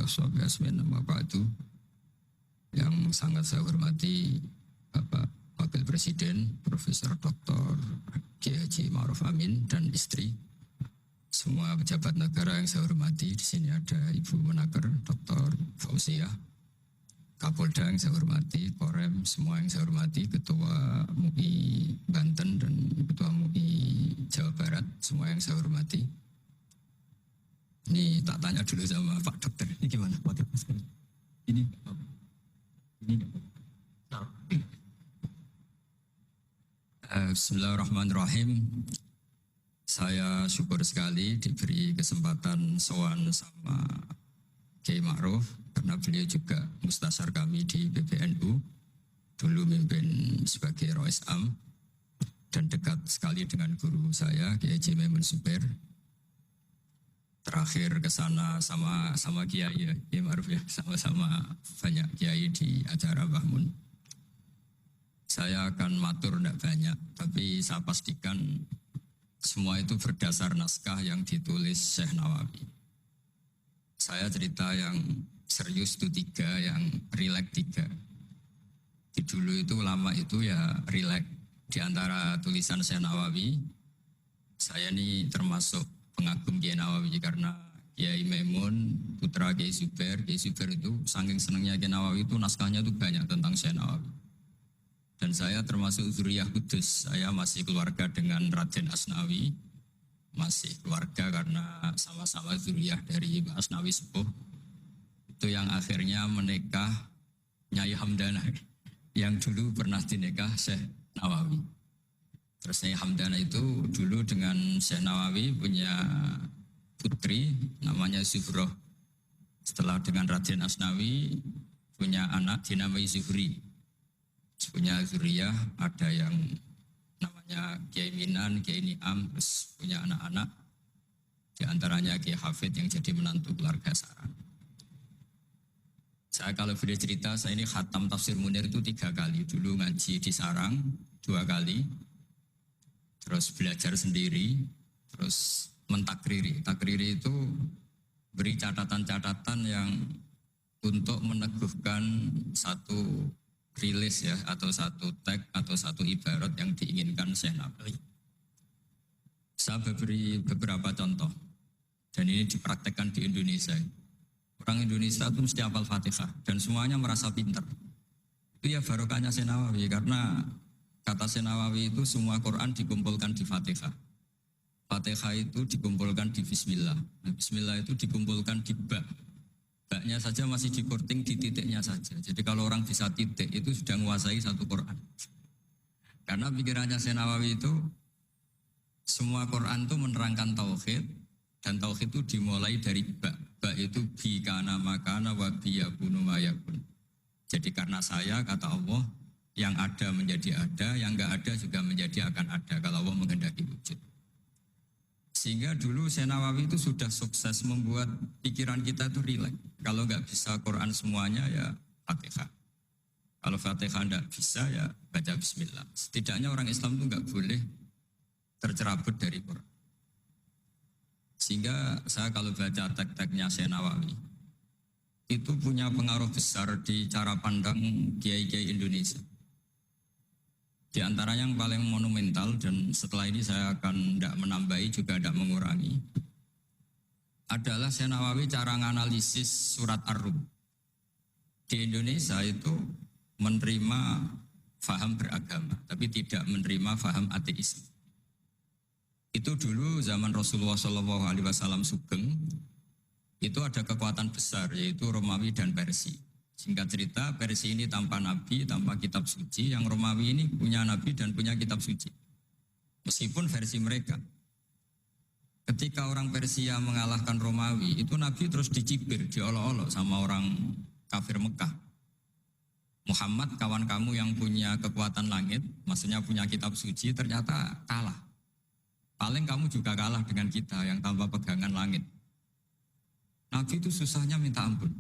washabihi asmin amma ba'du. Yang sangat saya hormati Bapak Wakil Presiden Profesor Dr. Kiai Haji Ma'ruf Amin dan istri. Semua pejabat negara yang saya hormati, di sini ada Ibu Menaker Dr. Fauziah, Kapolda yang saya hormati, Korem, semua yang saya hormati, Ketua MUI Banten dan Ketua MUI Jawa Barat, semua yang saya hormati. Ini tak tanya dulu sama Pak Dokter, ini gimana Pak Dokter? Ini nah. Bismillahirrahmanirrahim. Saya syukur sekali diberi kesempatan sowan sama Kiai Ma'ruf, karena beliau juga mustasyar kami di PBNU, dulu mimpin sebagai Rois Am dan dekat sekali dengan guru saya Kiai Haji Maimun Zubair. Terakhir ke sana sama Kiai Ma'ruf ya, sama-sama banyak Kiai di acara Mbah Mun. Saya akan matur tidak banyak, tapi saya pastikan semua itu berdasar naskah yang ditulis Syekh Nawawi. Saya cerita yang serius itu 3, yang rileks 3. Di dulu itu lama itu ya rileks. Di antara tulisan Syekh Nawawi, saya ini termasuk pengagum Kiai Nawawi karena Kiai Maimun, putra Kiai Zubair itu saking senangnya Kiai Nawawi itu naskahnya itu banyak tentang Syekh Nawawi. Dan saya termasuk zuriyah kudus, saya masih keluarga dengan Raden Asnawi, masih keluarga karena sama-sama zuriyah dari Mbah Asnawi Sepuh. Itu yang akhirnya menikah Nyai Hamdana, yang dulu pernah dinikah Syekh Nawawi. Terus Nyai Hamdana itu dulu dengan Syekh Nawawi punya putri namanya Zuhroh. Setelah dengan Raden Asnawi punya anak dinamai Zuhri. Punya zuriyah, ada yang namanya Kiai Minan, Kiai Niam, terus punya anak-anak. Di antaranya Kiai Hafid yang jadi menantu keluarga Saran. Saya kalau boleh cerita, saya ini khatam Tafsir Munir itu 3 kali. Dulu ngaji di Sarang 2 kali. Terus belajar sendiri, terus mentakriri. Takriri itu beri catatan-catatan yang untuk meneguhkan satu rilis ya, atau satu tag atau satu ibarat yang diinginkan Syekh Nawawi. Saya beri beberapa contoh dan ini dipraktekkan di Indonesia. Orang Indonesia itu mesti hafal Fatihah dan semuanya merasa pintar. Itu ya barokahnya Syekh Nawawi, karena kata Syekh Nawawi itu semua Quran dikumpulkan di Fatihah. Fatihah itu dikumpulkan di Bismillah. Nah, Bismillah itu dikumpulkan di Ba. Baknya saja masih dikorting di titiknya saja. Jadi kalau orang bisa titik itu sudah menguasai satu Quran. Karena pikirannya Syekh Nawawi itu semua Quran itu menerangkan tauhid, dan tauhid itu dimulai dari ba. Ba itu bi kana makana wa bi yakunu mayakun. Jadi karena saya, kata Allah, yang ada menjadi ada, yang enggak ada juga menjadi akan ada kalau Allah menghendaki wujud. Sehingga dulu Syekh Nawawi itu sudah sukses membuat pikiran kita itu rileks. Kalau nggak bisa Quran semuanya ya Fatihah. Kalau Fatihah nggak bisa ya baca Bismillah. Setidaknya orang Islam itu nggak boleh tercerabut dari Quran. Sehingga saya kalau baca teks-teksnya Syekh Nawawi itu punya pengaruh besar di cara pandang kiai-kiai Indonesia. Di antara yang paling monumental, dan setelah ini saya akan tidak menambahi juga tidak mengurangi, adalah Syekh Nawawi cara menganalisis surat Ar-Rum. Di Indonesia itu menerima faham beragama, tapi tidak menerima faham ateis. Itu dulu zaman Rasulullah SAW Sugeng, itu ada kekuatan besar yaitu Romawi dan Persia. Singkat cerita, Persia ini tanpa nabi, tanpa kitab suci. Yang Romawi ini punya nabi dan punya kitab suci. Meskipun versi mereka. Ketika orang Persia mengalahkan Romawi, itu nabi terus dicibir, diolok-olok sama orang kafir Mekah. Muhammad, kawan kamu yang punya kekuatan langit, maksudnya punya kitab suci, ternyata kalah. Paling kamu juga kalah dengan kita yang tanpa pegangan langit. Nabi itu susahnya minta ampun.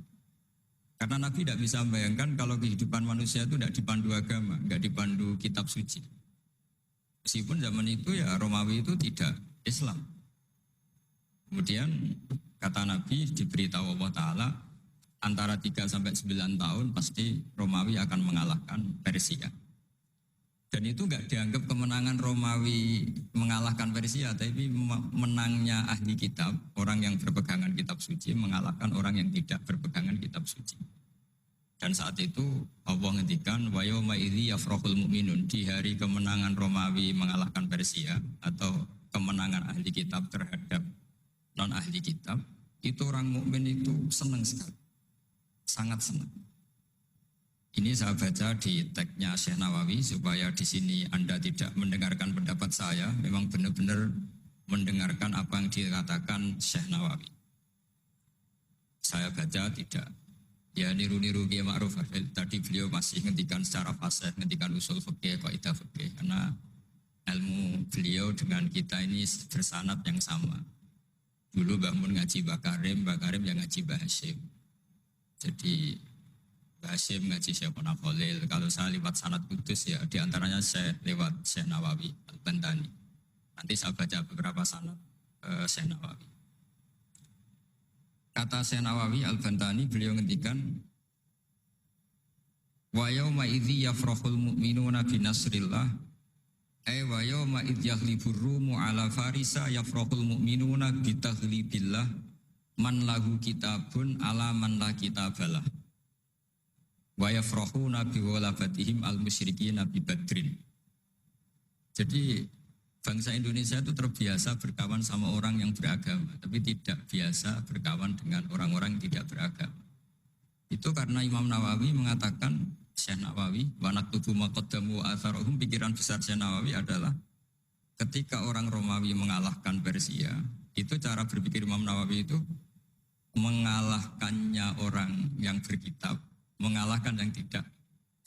Karena Nabi tidak bisa membayangkan kalau kehidupan manusia itu tidak dipandu agama, tidak dipandu kitab suci. Meskipun zaman itu ya Romawi itu tidak Islam. Kemudian kata Nabi diberitahu Allah Ta'ala, antara 3 sampai 9 tahun pasti Romawi akan mengalahkan Persia. Dan itu enggak dianggap kemenangan Romawi mengalahkan Persia, tapi menangnya ahli kitab, orang yang berpegangan kitab suci mengalahkan orang yang tidak berpegangan kitab suci. Dan saat itu Allah ngendikan wa yauma idzi yafrahul mu'minun, di hari kemenangan Romawi mengalahkan Persia atau kemenangan ahli kitab terhadap non ahli kitab, itu orang mukmin itu senang sekali. Sangat senang. Ini saya baca di tagnya Syekh Nawawi supaya di sini Anda tidak mendengarkan pendapat saya, memang benar-benar mendengarkan apa yang dikatakan Syekh Nawawi. Saya baca tidak ya niru-niru Kiai Ma'ruf. Tadi beliau masih ngendikan secara fasih, ngendikan usul fikih, kaidah fikih, karena ilmu beliau dengan kita ini bersanad yang sama. Dulu Mbah Mun ngaji Mbah Karim yang ngaji Mbah Hasyim. Jadi Mbah Hasyim ngaji Syekh Khalil. Kalau saya lewat sanad kudus ya diantaranya saya lewat Syekh Nawawi Al-Bantani. Nanti saya baca beberapa sanad Syekh Nawawi. Kata Syekh Nawawi Al-Bantani, beliau ngendikan wa yauma idzi yafrahul mu'minuna bi nasrillah wa yauma idz yahlibur rumu ala farisa yafrahul mu'minuna bi taghlibillah man lahu kitabun ala man la kitabalah wa yafrahuna bi walabatihim al musyrikin bi badrin. Jadi bangsa Indonesia itu terbiasa berkawan sama orang yang beragama, tapi tidak biasa berkawan dengan orang-orang yang tidak beragama. Itu karena Imam Nawawi mengatakan, Syekh Nawawi, wa naktubu ma qaddamu wa atharuhum, pikiran besar Syekh Nawawi adalah ketika orang Romawi mengalahkan Persia, itu cara berpikir Imam Nawawi itu mengalahkannya orang yang berkitab, mengalahkan yang tidak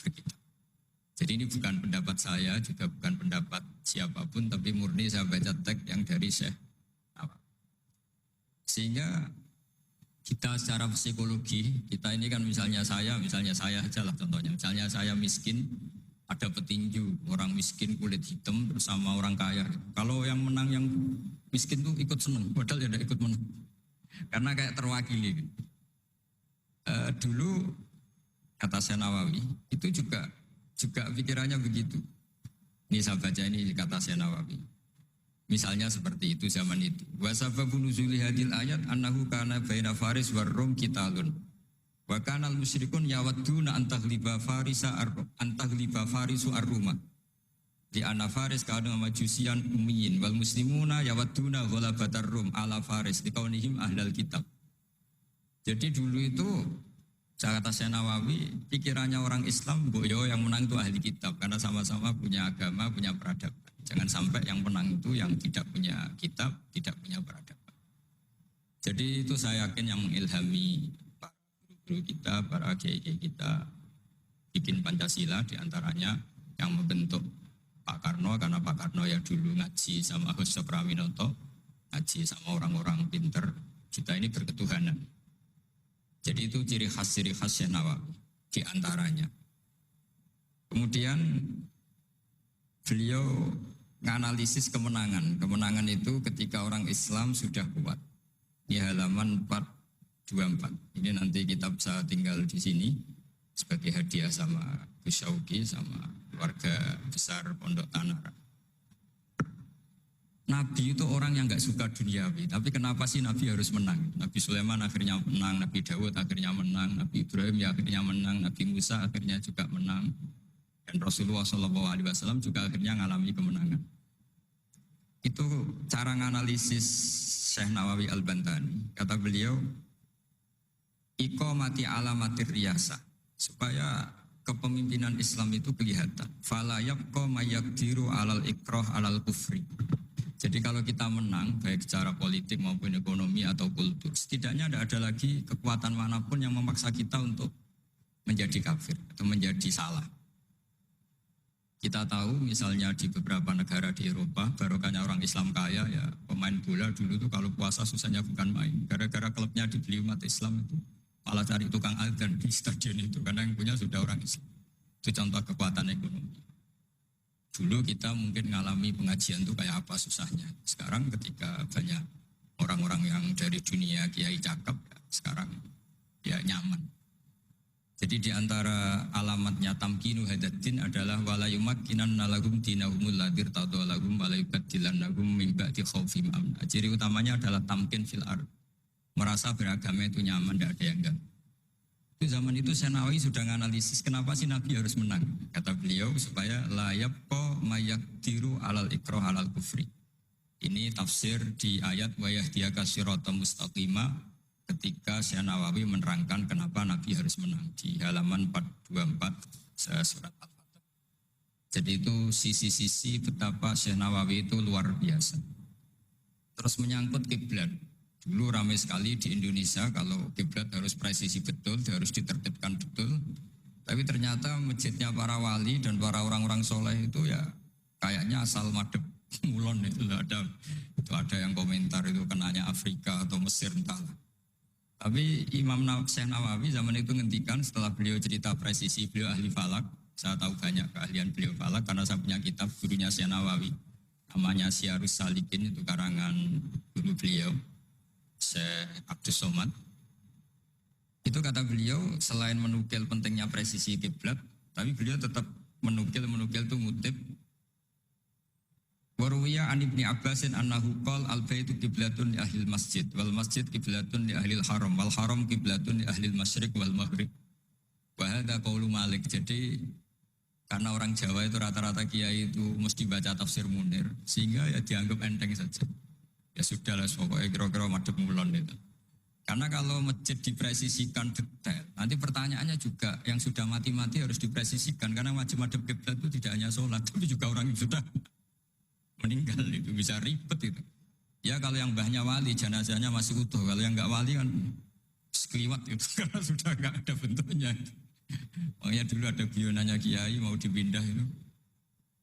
berkitab. Jadi ini bukan pendapat saya, juga bukan pendapat siapapun, tapi murni saya baca teks yang dari Syekh Nawawi. Sehingga kita secara psikologi, kita ini kan misalnya saya aja lah contohnya. Misalnya saya miskin, ada petinju, orang miskin kulit hitam bersama orang kaya. Kalau yang menang yang miskin tuh ikut seneng, padahal ya tidak ikut menang. Karena kayak terwakili. Dulu kata Syekh Nawawi, itu juga pikirannya begitu. Ini saya baca ini kata Syekh Nawawi. Misalnya seperti itu zaman itu. Wa sababu nuzuli hadil ayat annahu kana baina Faris war Rum qitalun. Wa kana al musyrikun yawadduna antaghliba farisu ar-Ruma. Di anna Faris kana majusian ummiyin wal muslimuna yawadduna ghalabatar Rum ala Faris liqaunihim ahlal kitab. Jadi dulu itu kata Syekh Nawawi, pikirannya orang Islam, boyo yang menang itu ahli kitab karena sama-sama punya agama, punya peradaban. Jangan sampai yang menang itu yang tidak punya kitab, tidak punya peradaban. Jadi itu saya yakin yang mengilhami para guru kita, para kiai-kiai kita bikin Pancasila, diantaranya yang membentuk Pak Karno, karena Pak Karno ya dulu ngaji sama Agus Praminoto, ngaji sama orang-orang pinter. Kita ini berketuhanan. Jadi itu ciri khas Syekh Nawawi di antaranya. Kemudian beliau menganalisis kemenangan. Kemenangan itu ketika orang Islam sudah kuat. Di halaman 424. Ini nanti kita bisa tinggal di sini sebagai hadiah sama Gus Syauqi sama keluarga besar Pondok Tanara. Nabi itu orang yang nggak suka duniawi, tapi kenapa sih Nabi harus menang? Nabi Sulaiman akhirnya menang, Nabi Dawud akhirnya menang, Nabi Ibrahim ya akhirnya menang, Nabi Musa akhirnya juga menang, dan Rasulullah SAW juga akhirnya mengalami kemenangan. Itu cara menganalisis Syekh Nawawi Al-Bantani. Kata beliau, iqamati alamatir riyasah, supaya kepemimpinan Islam itu kelihatan. Fala yabqa mayaqdiru alal ikrah alal kufri. Jadi kalau kita menang, baik secara politik maupun ekonomi atau kultur, setidaknya tidak ada lagi kekuatan manapun yang memaksa kita untuk menjadi kafir atau menjadi salah. Kita tahu misalnya di beberapa negara di Eropa, barokahnya orang Islam kaya, ya pemain bola dulu tuh kalau puasa susahnya bukan main. Gara-gara klubnya dibeli umat Islam itu, malah cari tukang adzan di stadion itu, karena yang punya sudah orang Islam. Itu contoh kekuatan ekonomi. Dulu kita mungkin mengalami pengajian itu kayak apa susahnya. Sekarang ketika banyak orang-orang yang dari dunia kiai cakep, ya, sekarang ya nggak nyaman. Jadi di antara alamatnya tamkinu hadatin adalah wala yumakkinanna lahum dinahumul ladzi irtadha lahum wa la yubaddilannahum min ba'di khaufihim amna. Ciri utamanya adalah tamkin fil ard. Merasa beragama itu nyaman, tidak ada yang enggak. Itu zaman itu Senawi sudah menganalisis kenapa sih Nabi harus menang. Kata beliau supaya la yabqa mayaqdiru alal ikrah alal kufri. Ini tafsir di ayat wa yahdiyaka siratan mustaqima ketika Syekh Nawawi menerangkan kenapa Nabi harus menang di halaman 424 surat Al-Fatih. Jadi itu sisi-sisi betapa Syekh Nawawi itu luar biasa. Terus menyangkut kiblat. Dulu ramai sekali di Indonesia kalau kiblat harus presisi betul, harus ditertibkan betul. Tapi ternyata masjidnya para wali dan para orang-orang soleh itu ya kayaknya asal madep mulon itu ada yang komentar itu kenanya Afrika atau Mesir entahlah. Tapi Imam Syekh Nawawi zaman itu ngendikan setelah beliau cerita presisi, beliau ahli falak. Saya tahu banyak keahlian beliau falak karena saya punya kitab gurunya Syekh Nawawi. Namanya Syiarus Salikin, itu karangan guru beliau, Syekh Abdus Somad. Itu kata beliau selain menukil pentingnya presisi kiblat, tapi beliau tetap menukil itu ngutip Waruwiya an Ibni Abbasin annahu qol al-baitu qiblatun li ahlil masjid wal masjid qiblatun li ahlil haram wal haram qiblatun li ahlil masyriq wal maghrib. Wa hadza qaulu Malik. Jadi karena orang Jawa itu rata-rata kiai itu mesti baca tafsir Munir sehingga ya dianggap enteng saja. Ya sudahlah pokoknya kira-kira madhep mulon itu. Karena kalau masjid dipresisikan detail, nanti pertanyaannya juga yang sudah mati-mati harus dipresisikan karena wajib madhep kiblat itu tidak hanya sholat tapi juga orang yang sudah meninggal itu bisa ribet itu. Ya kalau yang mbahnya wali jenazahnya masih utuh, kalau yang enggak wali kan sekeliwat itu karena sudah enggak ada bentuknya. Makanya dulu ada guyonannya kiai mau dipindah itu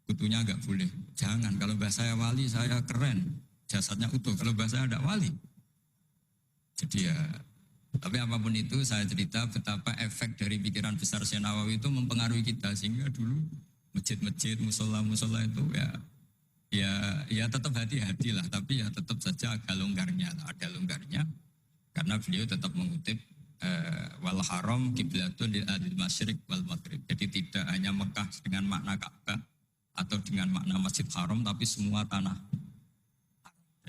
kutunya enggak boleh. Jangan, kalau mbah saya wali saya keren, jasadnya utuh. Kalau mbah saya enggak wali. Jadi ya, tapi apapun itu saya cerita betapa efek dari pikiran besar Syekh Nawawi itu mempengaruhi kita sehingga dulu masjid-masjid, musola-musola itu ya tetap hati-hati lah, tapi ya tetap saja agak longgarnya lah, ada longgarnya karena beliau tetap mengutip wal haram qiblatun lil adil masyriq wal maghrib. Jadi tidak hanya Mekah dengan makna Ka'bah atau dengan makna Masjid Haram tapi semua tanah.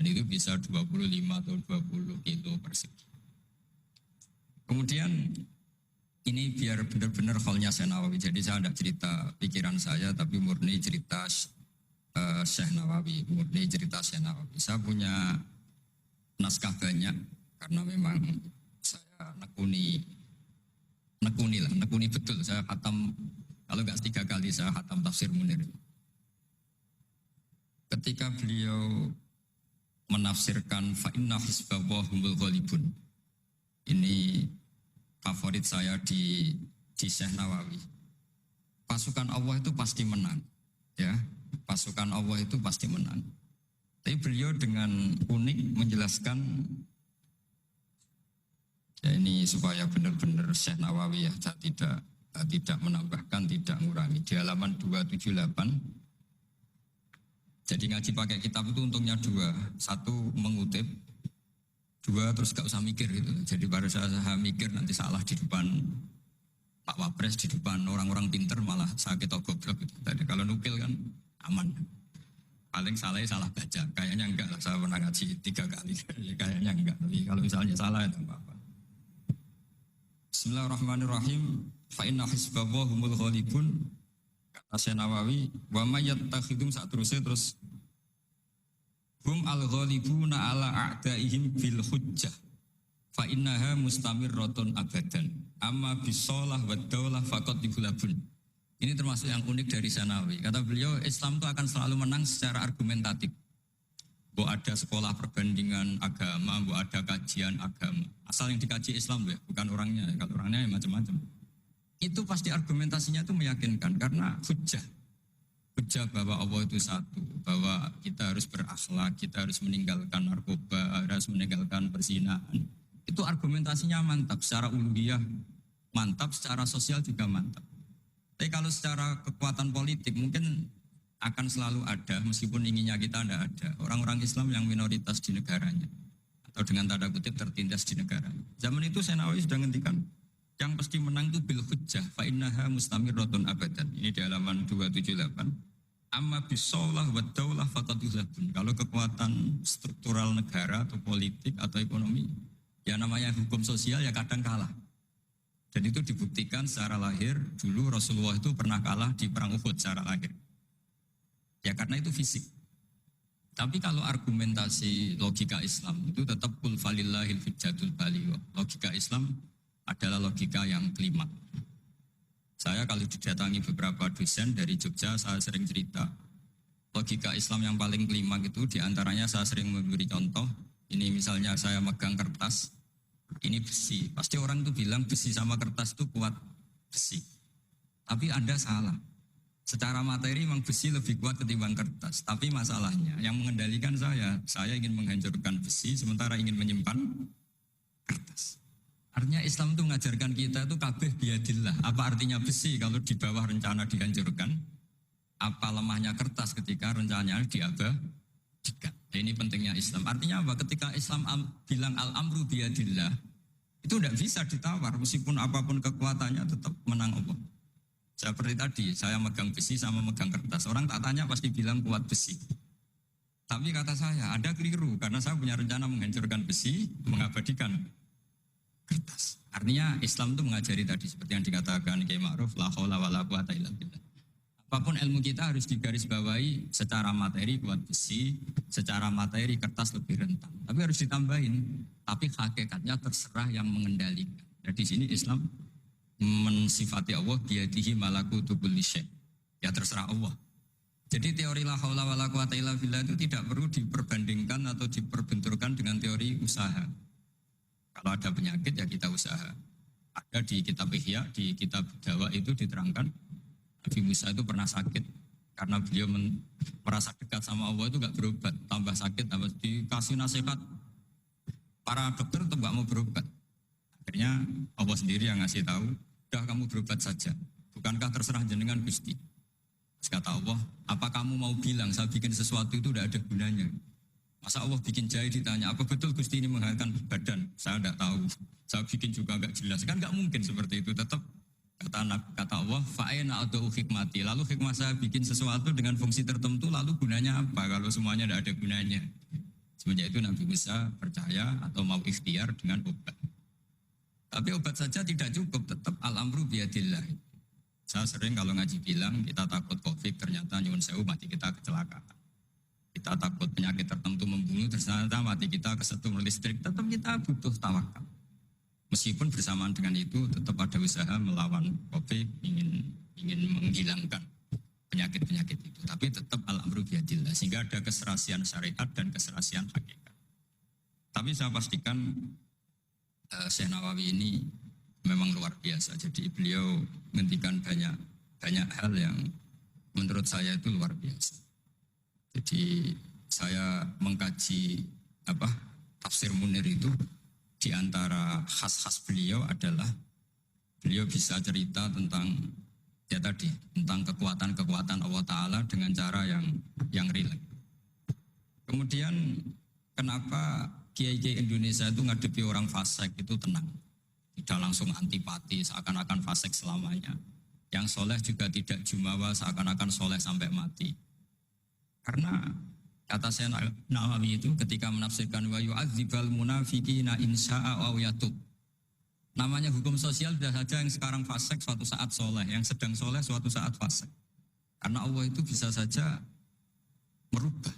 Dan itu bisa 25 atau 20 kilo persegi. Kemudian ini biar benar-benar halnya Syekh Nawawi. Jadi saya tidak cerita pikiran saya tapi murni cerita Syekh Nawawi, murni cerita Syekh Nawawi. Saya punya naskah banyak karena memang saya nekuni betul. Saya khatam, kalau enggak 3 kali saya khatam tafsir Munir. Ketika beliau menafsirkan fa inna hizballahi humul ghalibun. Ini favorit saya di Syekh Nawawi. Pasukan Allah itu pasti menang, ya. Pasukan Allah itu pasti menang. Tapi beliau dengan unik menjelaskan ya ini supaya benar-benar Syekh Nawawi ya tidak menambahkan, tidak mengurangi. Di halaman 278. Jadi ngaji pakai kitab itu untungnya 2. 1 mengutip, 2 terus gak usah mikir gitu. Jadi pada saat saya mikir nanti salah di depan Pak Wapres, di depan orang-orang pinter malah sakit atau goblok gitu. Tadi kalau nukil kan aman. Paling salah baca. Kayaknya enggak lah, saya pernah ngaji 3 kali. Kayaknya enggak. Tapi kalau misalnya salah itu apa-apa. Bismillahirrahmanirrahim. Fa inna hizballahi humul ghalibun. Kata Syekh Nawawi, wa may yattakhidum terus hum al-ghalibuna ala a'daihim bil hujjah. Fa innaha mustamirratun abadan. Amma bisolah wa daulah faqad dibulabun. Ini termasuk yang unik dari Syekh. Kata beliau, Islam itu akan selalu menang secara argumentatif. Bu ada sekolah perbandingan agama, bu ada kajian agama. Asal yang dikaji Islam ya, bukan orangnya. Kalau orangnya ya macam-macam. Itu pasti argumentasinya itu meyakinkan karena hujjah. Hujjah bahwa Allah itu satu, bahwa kita harus berakhlak, kita harus meninggalkan narkoba, harus meninggalkan perzinahan. Itu argumentasinya mantap, secara uluhiyah mantap, secara sosial juga mantap. Tapi kalau secara kekuatan politik mungkin akan selalu ada, meskipun inginnya kita tidak ada. Orang-orang Islam yang minoritas di negaranya. Atau dengan tanda kutip tertindas di negaranya. Zaman itu Syekh Nawawi sudah ngendikan, Yang pasti menang itu bil hujjah fa innaha mustamirratun abadan. Ini di halaman 278. Amma bisolah wa daulah faqad yuzabun. Kalau kekuatan struktural negara atau politik atau ekonomi, ya namanya hukum sosial ya kadang kalah. Dan itu dibuktikan secara lahir. Dulu Rasulullah itu pernah kalah di perang Uhud secara lahir. Ya karena itu fisik. Tapi kalau argumentasi logika Islam itu tetap kul falillahil hujjatul baligh. Logika Islam adalah logika yang kelima. Saya kalau didatangi beberapa dosen dari Jogja, saya sering cerita. Logika Islam yang paling kelima itu diantaranya saya sering memberi contoh. Ini misalnya saya megang kertas, ini besi. Pasti orang itu bilang besi sama kertas itu kuat besi. Tapi Anda salah. Secara materi memang besi lebih kuat ketimbang kertas. Tapi masalahnya yang mengendalikan saya ingin menghancurkan besi sementara ingin menyimpan kertas. Artinya Islam itu mengajarkan kita itu kabeh biadillah. Apa artinya besi kalau di bawah rencana dihancurkan? Apa lemahnya kertas ketika rencananya diabadikan? Ini pentingnya Islam. Artinya apa? Ketika Islam bilang al-amru biadillah, itu tidak bisa ditawar. Meskipun apapun kekuatannya tetap menang Allah. Seperti tadi, saya megang besi sama megang kertas. Orang tak tanya pasti bilang kuat besi. Tapi kata saya, Anda keliru. Karena saya punya rencana menghancurkan besi, mengabadikan kertas. Artinya Islam itu mengajari tadi seperti yang dikatakan Kiai Ma'ruf, la haula wala quwata illa billah. Apapun ilmu kita harus digarisbawahi secara materi kuat besi, secara materi kertas lebih rentan. Tapi harus ditambahin, tapi hakikatnya terserah yang mengendalikan. Jadi di sini Islam mensifati Allah biyadihi malakutu kulli syai'. Ya terserah Allah. Jadi teori la haula wala quwata illa billah itu tidak perlu diperbandingkan atau diperbenturkan dengan teori usaha. Kalau ada penyakit ya kita usaha. Ada di kitab Ihya, di kitab Dawa itu diterangkan Nabi Musa itu pernah sakit karena beliau merasa dekat sama Allah itu gak berobat, tambah sakit, tambah dikasih nasihat. Para dokter tetap gak mau berobat. Akhirnya Allah sendiri yang ngasih tahu, udah kamu berobat saja. Bukankah terserah jenengan Gusti? Terus kata Allah, apa kamu mau bilang saya bikin sesuatu itu udah ada gunanya? Masa Allah bikin jahe ditanya, apa betul Gusti ini menghasilkan badan? Saya tidak tahu. Saya bikin juga enggak jelas. Kan enggak mungkin seperti itu. Tetap kata Allah, fa'ena atau hikmati. Lalu hikmah saya bikin sesuatu dengan fungsi tertentu, lalu gunanya apa? Kalau semuanya tidak ada gunanya. Semenjak itu Nabi Musa percaya atau mau ikhtiar dengan obat. Tapi obat saja tidak cukup. Tetap al-amru biyadillah. Saya sering kalau ngaji bilang, kita takut COVID, ternyata nyuwun sewu mati kita kecelakaan. Kita takut penyakit tertentu membunuh, ternyata mati kita kesetrum listrik. Tetap kita butuh tawakal. Meskipun bersamaan dengan itu tetap ada usaha melawan COVID, ingin menghilangkan penyakit-penyakit itu. Tapi tetap al-amru biyadillah. Sehingga ada keserasian syariat dan keserasian hakikat. Tapi saya pastikan Syekh Nawawi ini memang luar biasa. Jadi beliau menghentikan banyak hal yang menurut saya itu luar biasa. Jadi saya mengkaji tafsir Munir itu di antara khas-khas beliau adalah beliau bisa cerita tentang tentang kekuatan-kekuatan Allah Ta'ala dengan cara yang rileks. Kemudian kenapa kiai-kiai Indonesia itu ngadepi orang fasik itu tenang, tidak langsung antipati seakan-akan fasik selamanya. Yang soleh juga tidak jumawa seakan-akan soleh sampai mati. Karena kata saya Nawawi itu ketika menafsirkan wa yu'adzibal munafiqina insya'a aw yatub. Namanya hukum sosial sudah saja yang sekarang fasik suatu saat soleh, yang sedang soleh suatu saat fasik. Karena Allah itu bisa saja merubah.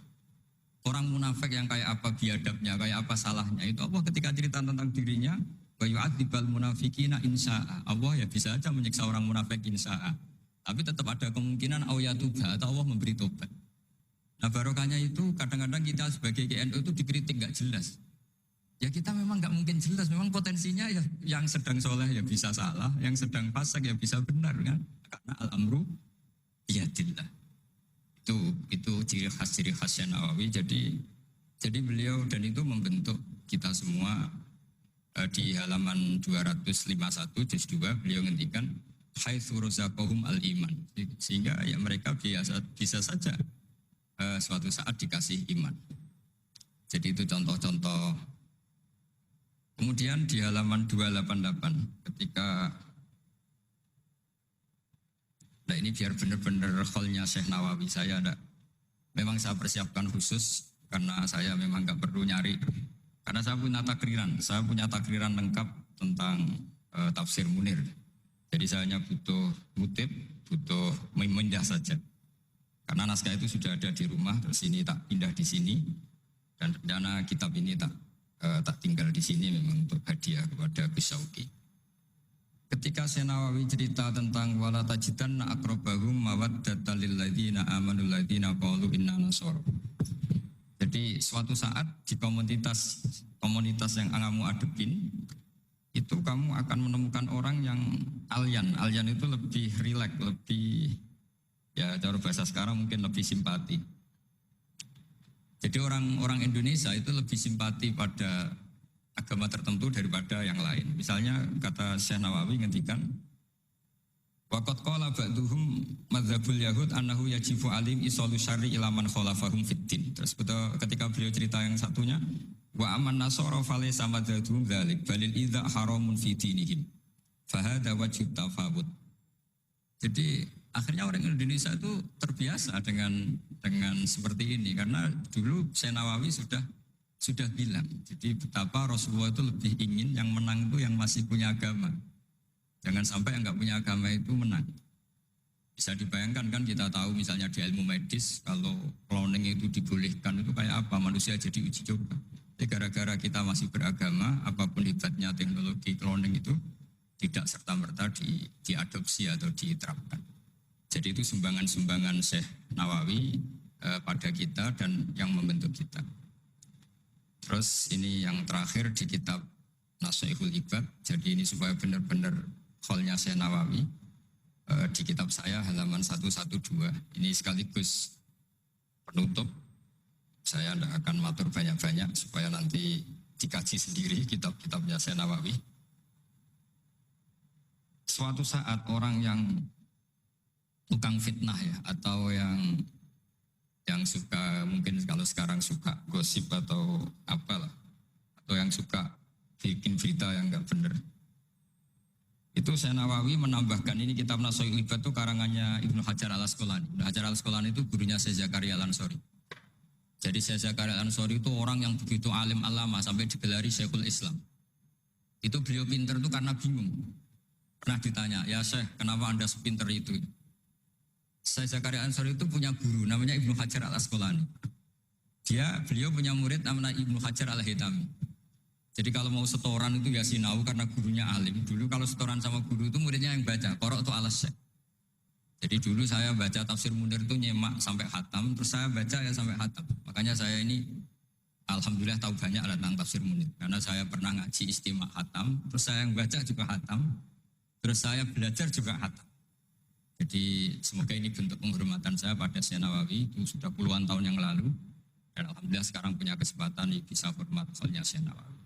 Orang munafik yang kayak apa biadabnya, kayak apa salahnya, itu Allah ketika cerita tentang dirinya wa yu'adzibal munafiqina insya'a. Allah ya bisa saja menyiksa orang munafik insya'a. Tapi tetap ada kemungkinan aw yatuba atau Allah memberi tobat. Nah barokahnya itu kadang-kadang kita sebagai GNU itu dikritik gak jelas. Ya kita memang gak mungkin jelas, memang potensinya ya yang sedang soleh ya bisa salah, yang sedang fasik ya bisa benar kan. Karena al-amru biyadillah. Itu ciri khasnya Nawawi. Jadi beliau dan itu membentuk kita semua di halaman 251 juz 2 beliau ngendikan haitsu razaqahum al-iman. Sehingga ya mereka bisa saja suatu saat dikasih iman. Jadi itu contoh-contoh Kemudian di halaman 288 ketika nah ini biar benar-benar kholnya Syekh Nawawi saya ada memang saya persiapkan khusus karena saya memang nggak perlu nyari karena saya punya takriran lengkap tentang tafsir Munir. Jadi saya hanya butuh kutip, butuh memindah saja. Karena naskah itu sudah ada di rumah, terus ini tak pindah di sini dan rencana kitab ini tak tinggal di sini memang untuk hadiah kepada Gus Syauqi. Ketika Syekh Nawawi cerita tentang wala tajidanna aqrabahum mawaddatan lil ladzina amanu ladzina qalu inna nasara. Jadi suatu saat di komunitas yang kamu adepin itu kamu akan menemukan orang yang alyan. Alyan itu lebih rileks, lebih ya cara bahasa sekarang mungkin lebih simpati. Jadi orang Indonesia itu lebih simpati pada agama tertentu daripada yang lain. Misalnya kata Syekh Nawawi ngendikan waqad qala ba'duhum madzhabul yahud annahu yajibu alim isalu syarri ila man khalafahum fiddin. Terus betul ketika beliau cerita yang satunya wa aman nasara falaysa madzhabum dzalik balil idza haramun fi dinihim. Fahada wajib tafawud. Jadi akhirnya orang Indonesia itu terbiasa dengan seperti ini karena dulu Syekh Nawawi sudah bilang. Jadi betapa Rasulullah itu lebih ingin yang menang itu yang masih punya agama. Jangan sampai yang nggak punya agama itu menang. Bisa dibayangkan kan kita tahu misalnya di ilmu medis kalau cloning itu dibolehkan itu kayak apa manusia jadi uji coba. Jadi gara-gara kita masih beragama apapun hebatnya teknologi cloning itu tidak serta-merta diadopsi atau diterapkan. Jadi itu sumbangan-sumbangan Syekh Nawawi pada kita dan yang membentuk kita. Terus ini yang terakhir di kitab Nashihul Ibad. Jadi ini supaya benar-benar kholnya Syekh Nawawi di kitab saya halaman 112. Ini sekaligus penutup. Saya tidak akan matur banyak-banyak supaya nanti dikaji sendiri kitab-kitabnya Syekh Nawawi. Suatu saat orang yang tukang fitnah ya atau yang suka mungkin kalau sekarang suka gosip atau apalah atau yang suka bikin berita yang enggak benar. Itu Syekh Nawawi menambahkan ini kitab Nashihul Ibad itu karangannya Ibnu Hajar Al-Asqalani. Ibnu Hajar Al-Asqalani itu gurunya Syekh Zakaria Al-Ansori. Jadi Syekh Zakaria Al-Ansori itu orang yang begitu alim alama sampai digelari Syekhul Islam. Itu beliau pinter itu karena bingung. Pernah ditanya, ya Syekh kenapa Anda sepinter itu? Syekh Zakaria Al-Ansori itu punya guru namanya Ibnu Hajar Al-Asqalani. Beliau punya murid namanya Ibnu Hajar Al-Haytami. Jadi kalau mau setoran itu ya sinau karena gurunya alim. Dulu kalau setoran sama guru itu muridnya yang baca, qara'tu itu alas Syekh. Jadi dulu saya baca tafsir Munir itu nyemak sampai khatam, terus saya baca ya sampai khatam. Makanya saya ini alhamdulillah tahu banyak tentang tafsir Munir. Karena saya pernah ngaji istimak khatam, terus saya yang baca juga khatam, terus saya belajar juga khatam. Jadi semoga ini bentuk penghormatan saya pada Syekh Nawawi itu sudah puluhan tahun yang lalu dan alhamdulillah sekarang punya kesempatan bisa hormat kholnya Syekh Nawawi.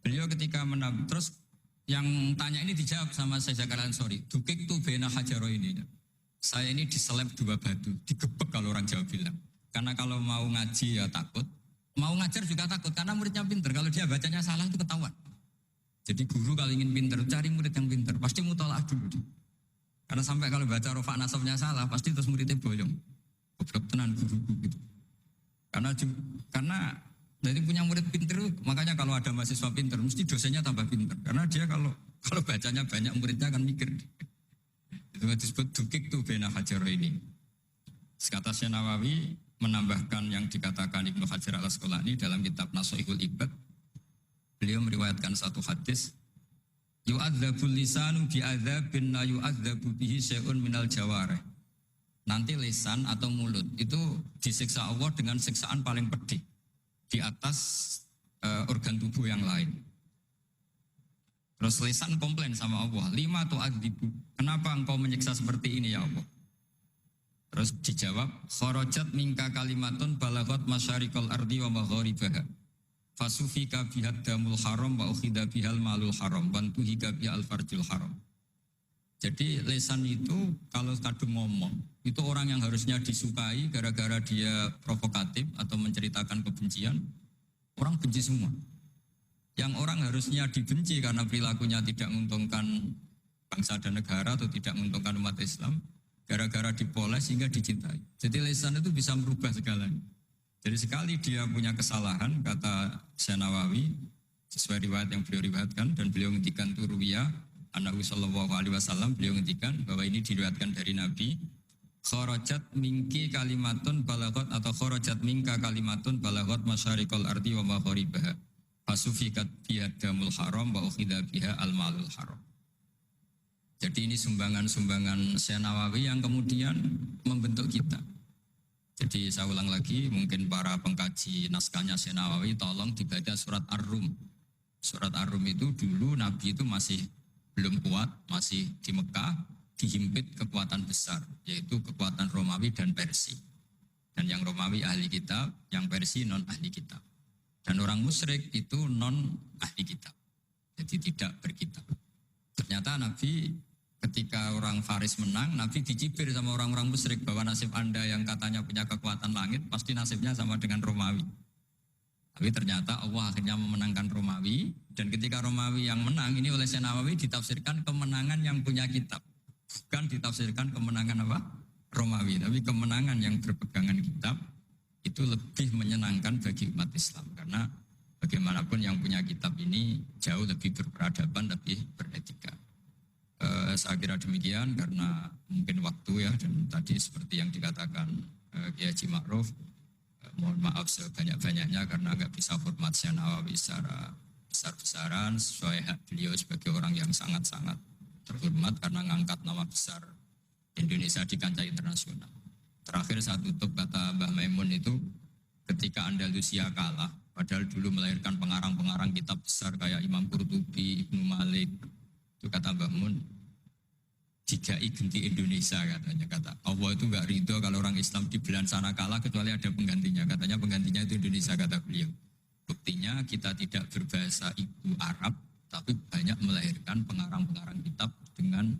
Beliau ketika terus yang tanya ini dijawab sama Syekh Zakaria Al-Ansori. Dukik tu bena hajaro ini. Saya ini diseleb 2 batu, digebek kalau orang Jawa bilang. Karena kalau mau ngaji ya takut, mau ngajar juga takut karena muridnya pinter. Kalau dia bacanya salah itu ketahuan. Jadi guru kalau ingin pinter cari murid yang pinter, pasti mutolaah dulu. Karena sampai kalau baca rofa nasabnya salah, pasti terus muridnya boyong. Goblok tenan guru gitu. Karena jadi punya murid pinter, makanya kalau ada mahasiswa pinter, mesti dosennya tambah pinter. Karena dia kalau bacanya banyak, muridnya akan mikir. Itu disebut dukik tuh bena hajar ini. Kata Syekh Nawawi menambahkan yang dikatakan Ibnu Hajar Al-Asqalani dalam kitab Nashihul Ibad. Beliau meriwayatkan satu hadis. Yu'adzabul lisanu bi'adzabin la yu'adzabu bihi syai'un minal jawarih. Nanti lisan atau mulut itu disiksa Allah dengan siksaan paling pedih di atas organ tubuh yang lain. Terus lisan komplain sama Allah, 5 tu'adzibu. Kenapa engkau menyiksa seperti ini ya Allah? Terus dijawab, kharajat minka kalimatun balaghat masyariqal ardi wa magharibaha. Fasufika bihad damul haram wa ukhida bihal malul haram bantuhika bihal farjul haram. Jadi lisan itu kalau kadung ngomong, itu orang yang harusnya disukai gara-gara dia provokatif atau menceritakan kebencian, orang benci semua. yang orang harusnya dibenci karena perilakunya tidak menguntungkan bangsa dan negara atau tidak menguntungkan umat Islam, gara-gara dipoles sehingga dicintai. Jadi lisan itu bisa merubah segalanya. Jadi sekali dia punya kesalahan, kata Syekh Nawawi, sesuai riwayat yang beliau riwayatkan, dan beliau ngendikan itu ruwiyah, An-Nabi sallallahu alaihi wasallam, beliau ngendikan bahwa ini diriwayatkan dari Nabi, kharajat minki kalimatun balagot atau kharajat minka kalimatun balagot masyariqal ardi wa magharibaha. Fasufikat biha damul haram wa ukhidha biha al-malul haram. Jadi ini sumbangan-sumbangan Syekh Nawawi yang kemudian membentuk kita. Jadi saya ulang lagi, mungkin para pengkaji naskahnya Syekh Nawawi tolong dibaca surat Ar-Rum. Surat Ar-Rum itu dulu Nabi itu masih belum kuat, masih di Mekah, dihimpit kekuatan besar, yaitu kekuatan Romawi dan Persia. Dan yang Romawi ahli kitab, yang Persia non ahli kitab. Dan orang musyrik itu non ahli kitab, jadi tidak berkitab. Ternyata Nabi ketika orang Faris menang, Nabi dicibir sama orang-orang musyrik bahwa nasib Anda yang katanya punya kekuatan langit, pasti nasibnya sama dengan Romawi. Tapi ternyata Allah akhirnya memenangkan Romawi, dan ketika Romawi yang menang, ini oleh Syekh Nawawi ditafsirkan kemenangan yang punya kitab. Bukan ditafsirkan kemenangan apa? Romawi, tapi kemenangan yang berpegangan kitab, itu lebih menyenangkan bagi umat Islam. Karena bagaimanapun yang punya kitab ini jauh lebih berperadaban, lebih beretika. Saya kira demikian karena mungkin waktu ya, dan tadi seperti yang dikatakan Kiai Haji Ma'ruf, mohon maaf sebanyak-banyaknya karena nggak bisa hormat Syekh Nawawi secara besar-besaran sesuai hak beliau sebagai orang yang sangat-sangat terhormat karena ngangkat nama besar Indonesia di kancah internasional. Terakhir saya tutup kata Mbah Maimun itu, ketika Andalusia kalah, padahal dulu melahirkan pengarang-pengarang kitab besar kayak Imam Qurtubi, Ibnu Malik, itu kata Mbah Mun, jika genti Indonesia katanya, kata Allah itu gak ridho kalau orang Islam di belahan sana kalah kecuali ada penggantinya, katanya penggantinya itu Indonesia, kata beliau. Buktinya kita tidak berbahasa ibu Arab, tapi banyak melahirkan pengarang-pengarang kitab dengan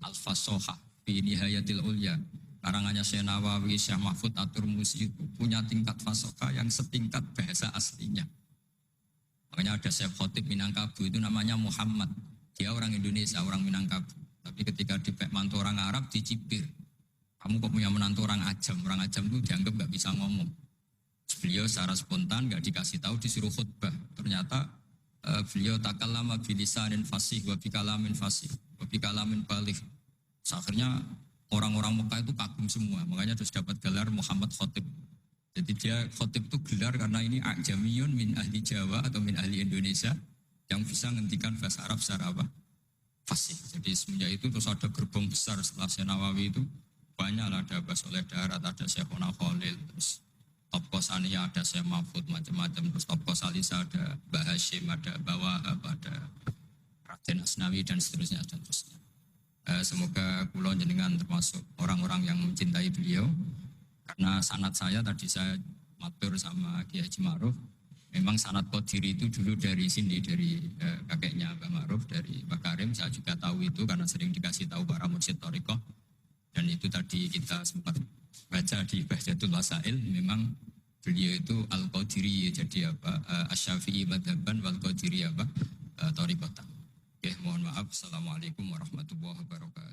al-fasohah fi nihayatil ulya. Karangannya Syekh Nawawi, Syekh Mahfud At-Turmusi itu punya tingkat fasohah yang setingkat bahasa aslinya. Makanya ada Syekh Khotib Minangkabau itu namanya Muhammad. Dia orang Indonesia, orang Minangkabau. Tapi ketika dipek mantu orang Arab dicibir. Kamu kok punya menantu orang Ajam? Orang Ajam itu dianggap gak bisa ngomong. Beliau secara spontan gak dikasih tahu, disuruh khutbah. Ternyata beliau takallama bilisanin fasih wa bikalamin fasih wa bikalamin baligh. Akhirnya orang-orang Mekah itu kagum semua. Makanya terus dapat gelar Muhammad Khotib. Jadi dia khotib itu gelar karena ini ajamiyun min ahli Jawa atau min ahli Indonesia yang bisa menghentikan bahasa Arab secara apa? Fasih. Jadi semenjak itu terus ada gerbong besar setelah Syekh Nawawi itu banyaklah, ada Abbas Soleh Darat, ada Syekhona Khalil, terus Top Kosania ada Syekh Mahfud, macam-macam, terus Top Kosalisa ada Mbah Hashim, ada Mbah Wahab, ada Raden Asnawi dan seterusnya dan seterusnya. Semoga kula jenengan termasuk orang-orang yang mencintai beliau. Karena sanad saya tadi saya matur sama Kiai Haji Ma'ruf, memang sanad Qadiri itu dulu dari sini, dari kakeknya Mbak Ma'ruf, dari Mbak Karim. Saya juga tahu itu karena sering dikasih tahu para mursyid thariqah. Dan itu tadi kita sempat baca di Bahjatul Wasail, memang beliau itu Al-Qadiri, jadi apa, Asy-Syafi'i madhaban wal Qadiri apa, thariqatan. Oke, mohon maaf. Assalamualaikum warahmatullahi wabarakatuh.